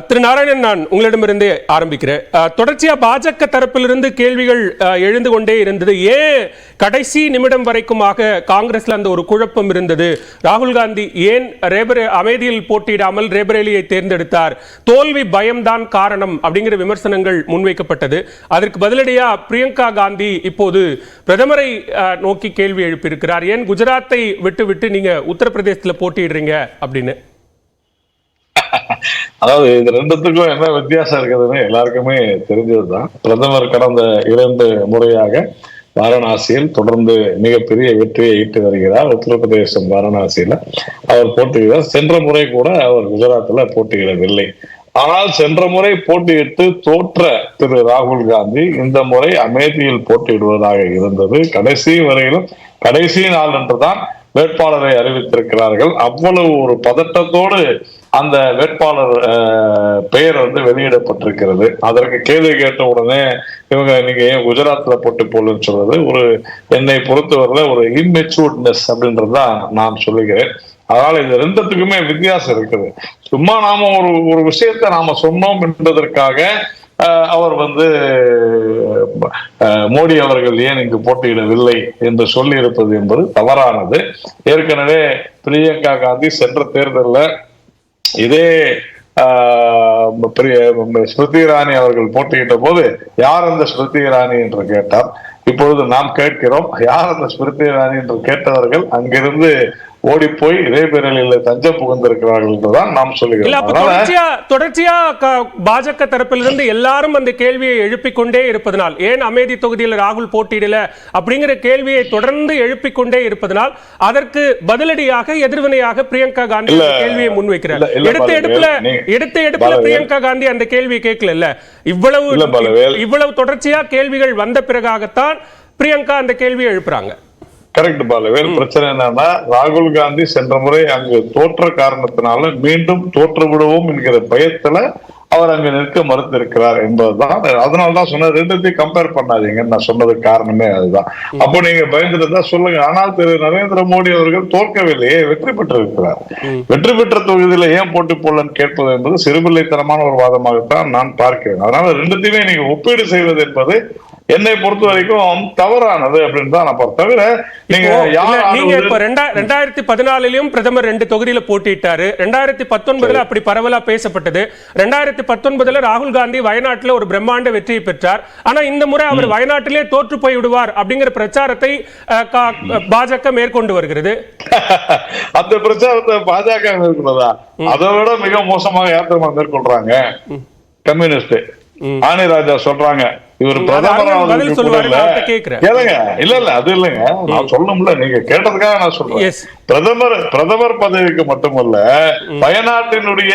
திரு நாராயணன், நான் உங்களிடமிருந்து ஆரம்பிக்கிறேன். தொடர்ச்சியா பாஜக தரப்பிலிருந்து கேள்விகள் எழுந்து கொண்டே இருந்தது. ஏன் கடைசி நிமிடம் வரைக்குமாக காங்கிரஸ்ல அந்த ஒரு குழப்பம் இருந்தது? ராகுல் காந்தி ஏன் அமேதியில் போட்டியிடாமல் ரேபரேலியை தேர்ந்தெடுத்தார்? தோல்வி பயம்தான் காரணம் அப்படிங்கிற விமர்சனங்கள் முன்வைக்கப்பட்டது. அதற்கு பதிலடியா பிரியங்கா காந்தி இப்போது பிரதமரை நோக்கி கேள்வி எழுப்பியிருக்கிறார். ஏன் குஜராத்தை விட்டு நீங்க உத்தரப்பிரதேசத்தில் போட்டியிடுறீங்க அப்படின்னு. அதாவது இது ரெண்டுத்துக்கும் என்ன வித்தியாசம் இருக்குதுன்னு எல்லாருக்குமே தெரிஞ்சதுதான். பிரதமர் கடந்த 2 முறையாக வாரணாசியில் தொடர்ந்து மிகப்பெரிய வெற்றியை ஈட்டு வருகிறார். உத்தரப்பிரதேசம் வாரணாசியில அவர் போட்டியிடார். சென்ற முறை கூட அவர் குஜராத்ல போட்டியிடவில்லை. ஆனால் சென்ற முறை போட்டியிட்டு தோற்ற திரு ராகுல் காந்தி இந்த முறை அமேதியில் போட்டியிடுவதாக இருந்தது. கடைசி வரையிலும் கடைசி நாள் என்றுதான் வேட்பாளரை அறிவித்திருக்கிறார்கள். அவ்வளவு ஒரு பதட்டத்தோடு அந்த வேட்பாளர் பெயர் வெளியிடப்பட்டிருக்கிறது. அதற்கு கேள்வி கேட்ட உடனே நீங்க ஏன் குஜராத்ல போட்டு போலன்னு சொல்றது ஒரு என்னை பொறுத்தவரை ஒரு இம்மெச்சூர்ட்னஸ் அப்படின்றதுதான் நான் சொல்லுகிறேன். அதனால இது ரெண்டுத்துக்குமே வித்தியாசம் இருக்குது. சும்மா நாம ஒரு விஷயத்தை நாம சொன்னோம் என்பதற்காக அவர் மோடி அவர்கள் ஏன் இங்கு போட்டியிடவில்லை என்று சொல்லி இருப்பது என்பது தவறானது. ஏற்கனவே பிரியங்கா காந்தி சென்ற தேர்தலில் இதே ஸ்மிருதி இரானி அவர்கள் போட்டியிட்ட போது யார் அந்த ஸ்மிருதி இரானி என்று கேட்டார். இப்பொழுது நாம் கேட்கிறோம், யார் அந்த ஸ்மிருதி இரானி என்று கேட்டவர்கள் அங்கிருந்து ஓடி போய் ரேபரேலியில் தஞ்சம் புகுந்திருக்கிறார்கள் என்றுதான் நாம் சொல்லுகிறோம். தொடர்ச்சியா பாஜக தரப்பிலிருந்து எல்லாரும் அந்த கேள்வியை எழுப்பிக் கொண்டே இருப்பதனால், ஏன் அமேதி தொகுதியில் ராகுல் போட்டியிடல அப்படிங்கிற கேள்வியை தொடர்ந்து எழுப்பிக் கொண்டே இருப்பதனால் அதற்கு பதிலடியாக எதிர்வினையாக பிரியங்கா காந்தி கேள்வியை முன்வைக்கிறார். எடுத்த எடுப்புல பிரியங்கா காந்தி அந்த கேள்வியை கேட்கல. இவ்வளவு தொடர்ச்சியா கேள்விகள் வந்த பிறகாகத்தான் பிரியங்கா அந்த கேள்வியை எழுப்புறாங்க. கரெக்ட் பாலவேல். பிரச்சனை என்னன்னா, ராகுல் காந்தி சென்ற முறை அங்கு தோற்ற காரணத்தினால மீண்டும் தோற்று விடுவோம் என்கிற பயத்துல அவர் அங்கு நிற்க மறுத்திருக்கிறார் என்பதுதான். அதனாலதான் சொன்னது, ரெண்டுத்தையும் கம்பேர் பண்ணாதீங்கன்னு நான் சொன்னதுக்கு காரணமே அதுதான். அப்போ நீங்க பயந்துட்டு தான் சொல்லுங்க. ஆனால் திரு நரேந்திர மோடி அவர்கள் தோற்கவில்லையே, வெற்றி பெற்றிருக்கிறார். வெற்றி பெற்ற தொகுதியில ஏன் போட்டி போடலன்னு கேட்பது என்பது சிறுபிள்ளைத்தனமான ஒரு வாதமாகத்தான் நான் பார்க்கிறேன். அதனால ரெண்டுத்தையுமே நீங்க ஒப்பீடு செய்வது என்பது என்னை பொறுத்த வரைக்கும் தவறானது அப்படின்னு தான் நான் தவிர நீங்க இப்ப 2014 பிரதமர் 2 தொகுதியில போட்டிட்டாரு. 2019 அப்படி பரவலா பேசப்பட்டது. 2019 ராகுல் காந்தி வயநாட்டில் ஒரு பிரம்மாண்ட வெற்றியை பெற்றார். ஆனா இந்த முறை அவர் வயநாட்டிலே தோற்று போய் விடுவார் அப்படிங்கிற பிரச்சாரத்தை பாஜக மேற்கொண்டு வருகிறது. அந்த பிரச்சாரத்தை பாஜக மேற்கொள்ளதா? அதை விட மிக மோசமாக யாத்திரை மேற்கொள்றாங்க கம்யூனிஸ்ட். ஆனி ராஜா சொல்றாங்க, இவர் பிரதமர் இல்ல அது இல்லைங்க, நான் சொல்லணும்ல, நீங்க கேட்டதுக்காக நான் சொல்றேன். பிரதமர் பதவிக்கு மட்டுமல்ல, வயநாட்டினுடைய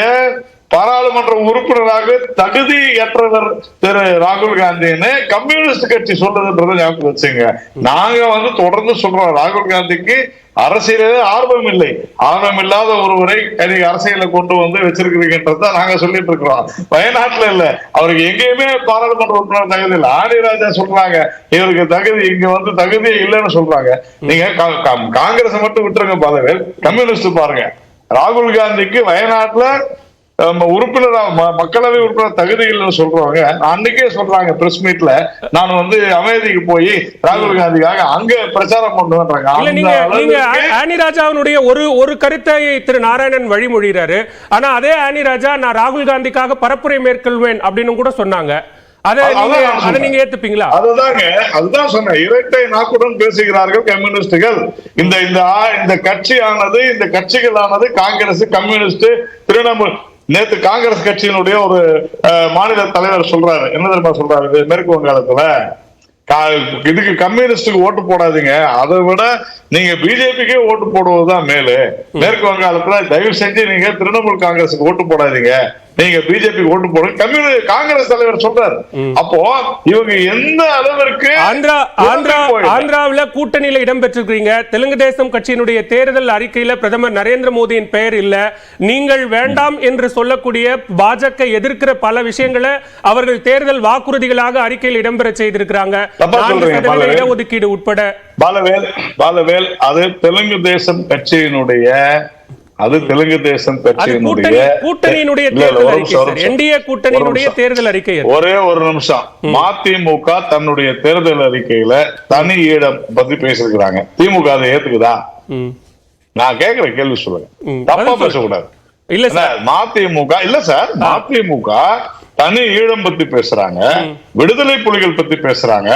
பாராளுமன்ற உறுப்பினராக தகுதியற்றவர் திரு ராகுல் காந்தின்னு கம்யூனிஸ்ட் கட்சி சொல்றதுன்றதை ஞாபகம் வச்சுங்க. நாங்க தொடர்ந்து சொல்றோம், ராகுல் காந்திக்கு அரசியலே ஆர்வம் இல்லை. ஆர்வம் இல்லாத ஒருவரை அரசியல கொண்டு வச்சிருக்கிறீங்கன்றத நாங்க சொல்லிட்டு இருக்கிறோம். வயநாட்டுல இல்ல, அவருக்கு எங்கேயுமே பாராளுமன்ற உறுப்பினர் தகுதி இல்லை. ஆனி ராஜா சொல்றாங்க இவருக்கு தகுதி இங்க தகுதியே இல்லைன்னு சொல்றாங்க. நீங்க காங்கிரஸ் மட்டும் விட்டுருங்க பாருங்க, கம்யூனிஸ்ட் பாருங்க. ராகுல் காந்திக்கு வயநாட்டுல உறுப்பினர் மக்களவை உறுப்பினர் தகுதி இல்லைன்னு சொல்றவங்க அன்னைக்கே சொல்றாங்க பிரஸ் மீட்ல, நான் அமேதிக்கு போய் ராகுல் காந்திக்காக அங்க பிரச்சாரம் பண்ணுவேன்றாங்க. ஆனி ராஜாவுடைய ஒரு கருத்தை திரு நாராயணன் வழிமொழிகிறாரு. ஆனா அதே ஆனி ராஜா நான் ராகுல் காந்திக்காக பரப்புரை மேற்கொள்வேன் அப்படின்னு கூட சொன்னாங்க. நீங்க ஏத்துப்பீங்களா? அதுதான் சொன்ன, இரட்டை நாக்குடன் பேசுகிறார்கள் கம்யூனிஸ்டுகள். இந்த கட்சியானது, இந்த கட்சிகளானது காங்கிரஸ், கம்யூனிஸ்ட், திரிணாமுல். நேற்று காங்கிரஸ் கட்சியினுடைய ஒரு மாநில தலைவர் சொல்றாரு, என்ன தெரியுமா சொல்றாரு, மேற்கு வங்காளத்துல இதுக்கு கம்யூனிஸ்டுக்கு ஓட்டு போடாதீங்க, அதை விட நீங்க பிஜேபிக்கே ஓட்டு போடுவதுதான் மேலு. மேற்கு வங்காளத்துல தயவு செஞ்சு நீங்க திரிணாமுல் காங்கிரஸுக்கு ஓட்டு போடாதீங்க, நீங்க பிஜேபி ஓட்டு போடுங்க காங்கிரஸ் தலைவர் சொல்றாரு. அப்போ இவங்க எந்த அளவிற்கு ஆந்திராவில் கூட்டணியில இடம்பெற்றிருக்கீங்க. தெலுங்கு தேசம் கட்சியினுடைய தேர்தல் அறிக்கையில பிரதமர் நரேந்திர மோடியின் பெயர் இல்ல. நீங்கள் வேண்டாம் என்று சொல்லக்கூடிய பாஜக எதிர்க்கிற பல விஷயங்களை அவர்கள் தேர்தல் வாக்குறுதிகளாக அறிக்கையில் இடம்பெற செய்திருக்கிறாங்க. இடஒதுக்கீடு உட்பட. பாலவேல், அது தெலுங்கு தேசம் கட்சியினுடைய அது தெலுங்கு தேசம் கட்சியினுடைய கூட்டணியினுடைய என்டிஏ கூட்டணியினுடைய தேர்தல் அறிக்கை. ஒரே ஒரு நிமிஷம். மதிமுக தன்னுடைய தேர்தல் அறிக்கையில தனி ஈழம் பத்தி பேசிருக்கிறாங்க. திமுக அதை ஏத்துக்குதா? நான் கேக்குற கேள்வி சொல்லுங்க, தப்பா பேசக்கூடாது. இல்ல சார், மதிமுக இல்ல சார், மதிமுக தனி ஈழம் பத்தி பேசுறாங்க, விடுதலை புலிகள் பத்தி பேசுறாங்க.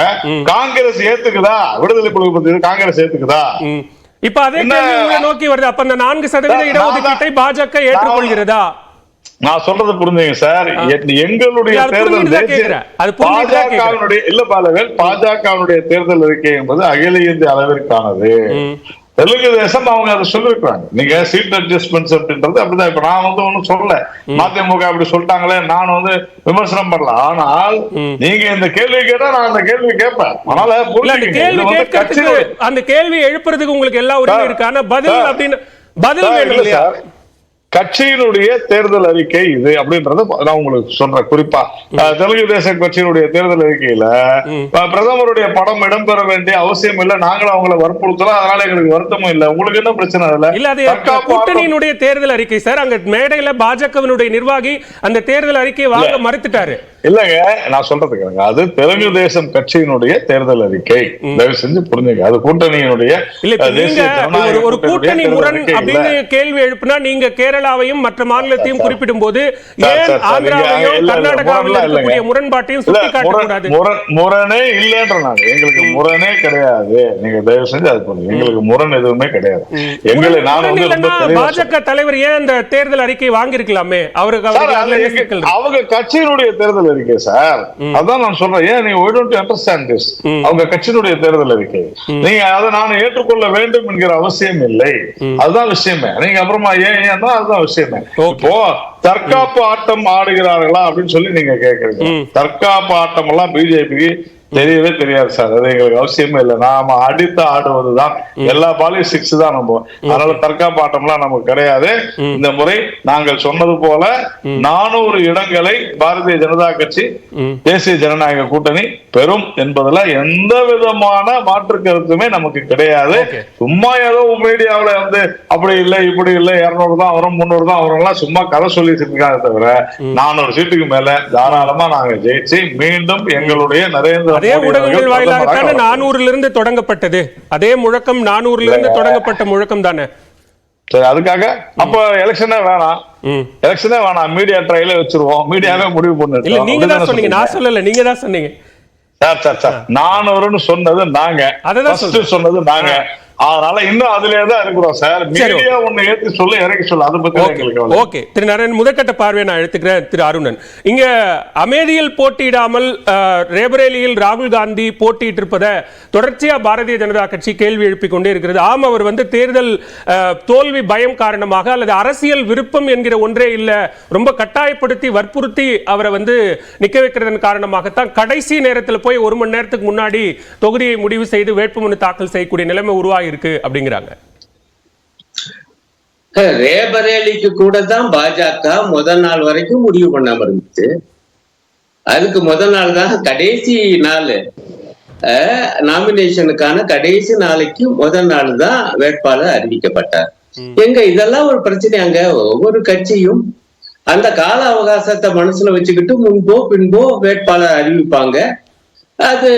காங்கிரஸ் ஏத்துக்குதா? விடுதலை புலிகள் பத்தி காங்கிரஸ் ஏத்துக்குதா? இப்ப அதே நோக்கி வருது. அப்ப அந்த 4% இடஒதுக்கீட்டை பாஜக ஏற்றுக்கொள்கிறதா? நான் சொல்றது புரிஞ்சுங்க சார். எங்களுடைய தேர்தல் பாஜகவினுடைய இல்ல பாலவேல், பாஜகவினுடைய தேர்தல் அறிக்கை என்பது அகில இந்திய அளவிற்கானது. தெலுங்கு தேசம் அவங்க அதை சொல்லிருக்காங்க. நீங்க சீட் அட்ஜஸ்ட்மெண்ட்ஸ் அப்படின்றது அப்படிதான். இப்ப நான் ஒன்னும் சொல்லல, மதிமுக அப்படி சொல்லிட்டாங்களே நான் விமர்சனம் பண்ணல. ஆனால் நீங்க இந்த கேள்வி கேட்டா நான் அந்த கேள்வி கேட்பேன். அதனால அந்த கேள்வி எழுப்புறதுக்கு உங்களுக்கு எல்லா உரிமையும் இருக்கு. ஆனா பதில் அப்படின்னு பதில் வேணும் இல்லையா? கட்சியினுடைய தேர்தல் அறிக்கை இது அப்படின்றத நான் உங்களுக்கு சொல்றேன். குறிப்பா தெலுங்கு தேசம் கட்சியினுடைய தேர்தல் அறிக்கையில பிரதமருடைய படம் இடம்பெற வேண்டிய அவசியம் இல்லை, நாங்களும் அவங்களை வற்புறுத்தலாம், அதனால எங்களுக்கு வருத்தமும் இல்லை. உங்களுக்கு என்ன பிரச்சனை இல்ல? கூட்டணியினுடைய தேர்தல் அறிக்கை சார், அங்க மேடையில பாஜகவினுடைய நிர்வாகி அந்த தேர்தல் அறிக்கையை வாங்க மறுத்துட்டாரு. இல்லங்க, நான் சொல்றதுக்கு அது தெலுங்கு தேசம் கட்சியினுடைய தேர்தல் அறிக்கை. தயவு செஞ்சு புரிஞ்சுங்க, அது கூட்டணியினுடைய ஒரு கூட்டணி முரண் அப்படின்னு கேள்வி எழுப்பினா நீங்க கேரளாவையும் மற்ற மாநிலத்தையும் குறிப்பிடும் போது ஏன் ஆந்திராவையும் கர்நாடகாவில் இருக்கக்கூடிய முரண்பாட்டையும் சுட்டி காட்டக்கூடாது? முரணே இல்லைன்ற எங்களுக்கு முரணே கிடையாது. நீங்க தயவு செஞ்சு அது பண்ணுங்க, எங்களுக்கு முரண் எதுவுமே கிடையாது. எங்களை பாஜக தலைவர் ஏன் அந்த தேர்தல் அறிக்கை வாங்கியிருக்கலாமே? அவருக்கு அவங்க கட்சியினுடைய தேர்தல் அறிக்கை சார், அதான் நான் சொல்றேன். ஏன் நீங்க why don't you understand this? அவங்க கட்சியினுடைய தேர்தல் அறிக்கை, நீங்க அதை நான் ஏற்றுக்கொள்ள வேண்டும் என்கிற அவசியம் இல்லை. அதுதான் விஷயமே. நீங்க அப்புறமா ஏன் அதுதான் விஷயமே. இப்போ தற்காப்பு ஆட்டம் ஆடுகிறார்களா அப்படின்னு சொல்லி நீங்க கேக்குறீங்க. தற்காப்பு ஆட்டம் எல்லாம் பிஜேபிக்கு தெரியவே தெரியாது சார். அது எங்களுக்கு அவசியமே இல்லை. நாம அடித்து ஆடுவதுதான், எல்லா பாலையும் 6 தான் நம்ம. அதனால தற்காப்பு ஆட்டம்லாம் நமக்கு கிடையாது. இந்த முறை நாங்கள் சொன்னது போல 400 இடங்களை பாரதிய ஜனதா கட்சி தேசிய ஜனநாயக கூட்டணி பெறும் என்பதுல எந்த விதமான மாற்று கருத்துமே நமக்கு கிடையாது. சும்மா ஏதோ மீடியாவில அப்படி இல்லை இப்படி இல்லை 200 தான் வரும் 300 தான் வரும் சும்மா கதை சொல்லி இருக்காங்க தவிர 400 சீட்டுக்கு மேல தாராளமா நாங்க ஜெயிச்சு மீண்டும் எங்களுடைய நரேந்திர அதே ஊடகங்கள் வாயிலாகத்தானே 400 தொடங்கப்பட்டது. அதே முழக்கம் 400 தொடங்கப்பட்ட முழக்கம் தானே. சரி, அதுக்காக அப்ப எலெக்ஷனே வேணாம், மீடியா ட்ரையல வச்சிருவோம், மீடியாவே முடிவு பண்ணிட்டு. இல்ல நீங்க தான் சொன்னீங்க, நான் சொல்லல, நீங்க தான் சொன்னீங்க. சார் 400 சொன்னது நாங்க, அதான் சொன்னது நாங்க. அதனால இன்னும் அதுலதான் இருக்கிறோம் சார். மீடியா ஒண்ணு ஏத்தி சொல்ல இறக்கி சொல்ல அதை பத்தி. ஓகே, திரு நாராயணன், முதற்கட்ட பார்வையை நான் எடுத்துக்கிறேன். திரு அருணன், இங்க அமேதியில் போட்டியிடாமல் ரேபரேலியில் ராகுல் காந்தி போட்டியிட்டு இருப்பதை தொடர்ச்சியா பாரதிய ஜனதா கட்சி கேள்வி எழுப்பிக் கொண்டே இருக்கிறது. ஆம், அவர் தேர்தல் தோல்வி பயம் காரணமாக அல்லது அரசியல் விருப்பம் என்கிற ஒன்றே இல்ல, ரொம்ப கட்டாயப்படுத்தி வற்புறுத்தி அவரை நிக்க வைக்கிறதன் காரணமாகத்தான் கடைசி நேரத்தில் போய் 1 மணி நேரத்துக்கு முன்னாடி தொகுதியை முடிவு செய்து வேட்புமனு தாக்கல் செய்யக்கூடிய நிலைமை உருவாகி இருக்கு அப்படிங்கிறாங்க. ரேபரேலிக்கு கூட தான் பாஜக முதல் நாள் வரைக்கும் முடிவு பண்ணாம இருந்துச்சு. அதுக்கு முதல் நாள் தான் கடைசி நாள், நாமினேஷனுக்கான கடைசி நாளைக்கு முதல் நாள் தான் வேட்பாளர் அறிவிக்கப்பட்டார். எங்க இதெல்லாம் ஒரு பிரச்சனை. அங்க ஒவ்வொரு கட்சியும் அந்த கால அவகாசத்தை மனசுல வச்சுக்கிட்டு முன்போ பின்போ வேட்பாளர் அறிவிப்பாங்க. அது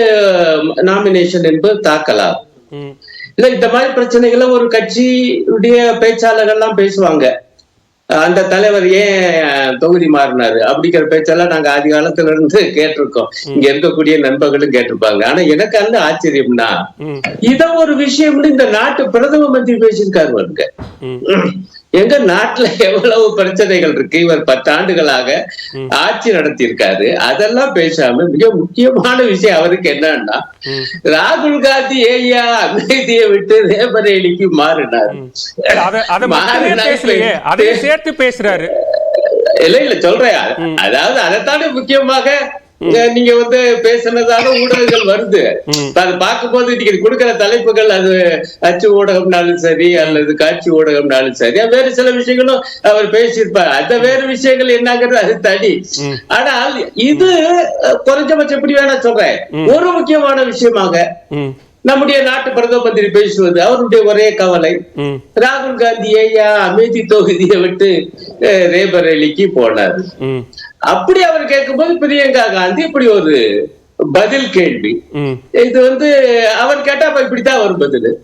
நாமினேஷன் என்பது தாக்கலாம். இல்ல இந்த மாதிரி பிரச்சனைகளை ஒரு கட்சியுடைய பேச்சாளர்கள்லாம் பேசுவாங்க. அந்த தலைவர் ஏன் தொகுதி மாறினாரு அப்படிங்கிற பேச்செல்லாம் நாங்க ஆதி காலத்துல இருந்து கேட்டிருக்கோம். இங்க இருக்கக்கூடிய நண்பர்களும் கேட்டிருப்பாங்க. ஆனா எனக்கு அந்த ஆச்சரியம்னா இத ஒரு விஷயம்னு இந்த நாட்டு பிரதம மந்திரி பேசியிருக்காரு. எங்க நாட்டுல எவ்வளவு பிரச்சனைகள் இருக்கு. இவர் 10 ஆண்டுகளாக ஆட்சி நடத்தி இருக்காரு. அதெல்லாம் பேசாம மிக முக்கியமான விஷயம் அவருக்கு என்னன்னா, ராகுல் காந்தி ஏயா அமைதியை விட்டு ரேபரேலிக்கு மாறினார். சேர்த்து பேசுறாரு. இல்ல சொல்றேன், அதாவது அதைத்தானே முக்கியமாக நீங்க பேசினதால ஊடகங்கள் வருது. அது பார்க்கும்போது இன்னைக்கு கொடுக்கிற தலைப்புகள், அது அச்சு ஊடகம்னாலும் சரி அல்லது காட்சி ஊடகம்னாலும் சரி, வேறு சில விஷயங்களும் அவர் பேசியிருப்பார். அந்த வேறு விஷயங்கள் என்னங்கிறது அது தனி. ஆனால் இது குறைஞ்சபட்சம் எப்படி வேணா சொல்றேன், ஒரு முக்கியமான விஷயமாக நம்முடைய நாட்டு பிரதம மந்திரி பேசுவது அவருடைய ஒரே கவலை. ராகுல் காந்தி ஐயா அமேதி தொகுதியை விட்டு ரேபரேலிக்கு போனார். அப்படி அவர் கேட்கும்போது பிரியங்கா காந்தி இப்படி ஒரு பதில் கேள்வி. இது அவர் கேட்டா இப்படித்தான் வரும் பதில்.